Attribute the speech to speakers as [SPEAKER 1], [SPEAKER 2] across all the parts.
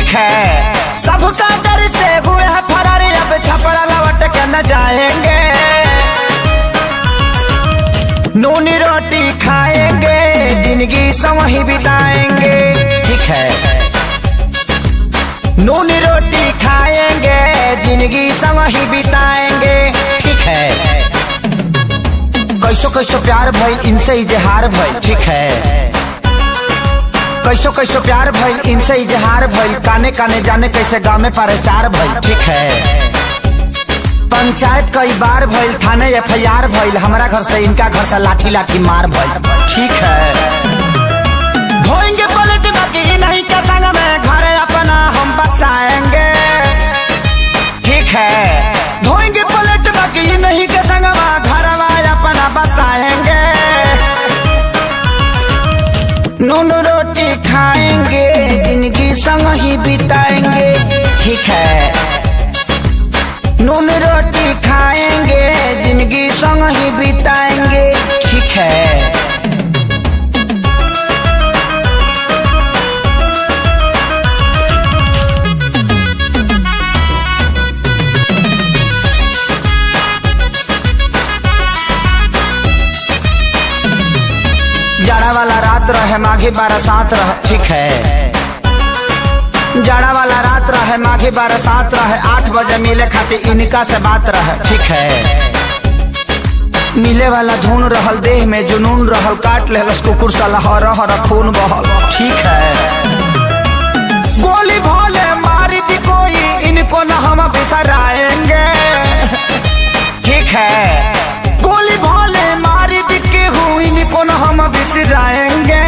[SPEAKER 1] ठीक है। सबका डर से हुए हैं फरार, अब छपड़ा लौट के न जाएंगे। नूनी रोटी खाएंगे, जिंदगी संग ही बिताएंगे। ठीक है। नूनी रोटी खाएंगे, जिंदगी संग ही बिताएंगे। ठीक है। कैसो कैसो प्यार भइल, इनसे इजहार भइल। ठीक है। कैसो कैसो प्यार भइल, इनसे इजहार भइल। काने काने जाने कैसे गाँव में प्रचार भइल। ठीक है। पंचायत कई बार भइल, थाने FIR भइल। हमारा घर से इनका घर से लाठी लाठी मार भइल। ठीक है। धोएंगे पलट बाकी नहीं के संग में, घर अपना हम बसाएंगे। ठीक है। धोएंगे पलट बाकी नहीं के संग में, घर अपना बसाएंगे। नून रोटी खाएंगे, जिंदगी संग ही बिताएंगे। ठीक है। नून रोटी खाएंगे, जिंदगी संग ही बिताएंगे। ठीक है। जाड़ा वाला रात रहे, माघी बरसात रहे। ठीक है। जाड़ा वाला रात रहे, माघी बरसात रहे। 8 बजे मिले खातिर इनका से बात रहे। ठीक है। मिले वाला धुन रहल, देह में जुनून रहल। काट ले कुकुर साला हर हर खून बहल। ठीक है। गोली भोले मारी दी कोई, इनको न हम बिसराएंगे। ठीक है। गोली भोले मारी दी केहू, इनको न हम बिसराएंगे।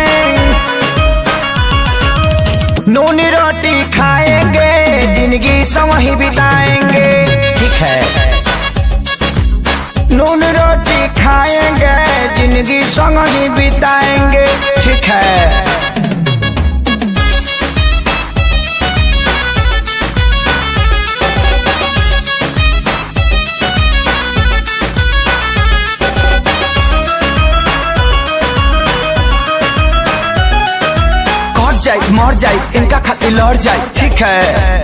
[SPEAKER 1] नूनी रोटी खाएंगे, जिंदगी संग ही बिताएंगे। ठीक है। नून रोटी खाएंगे, जिंदगी संग ही बिताएंगे। ठीक है। मर जाए, इनका खातिर लड़ जाए। ठीक है।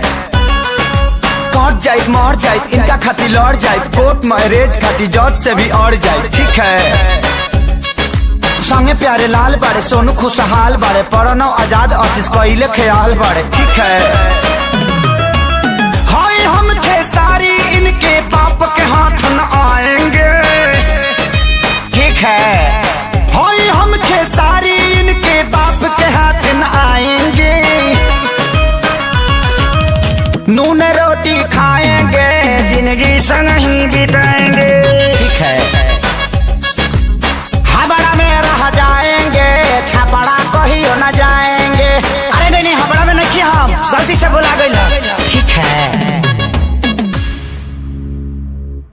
[SPEAKER 1] कट जाए, मर जाए, इनका खातिर लड़ जाए। कोर्ट मैरिज खातिर जज से भी अड़ जाए। ठीक है। संगे प्यारे लाल बाड़े, सोनू खुशहाल बाड़े। प्रणव आजाद, आशीष कइले ख्याल बाड़े। ठीक है। हाय हम खेसारी, इनके पाप के हाथ न आएंगे। ठीक है।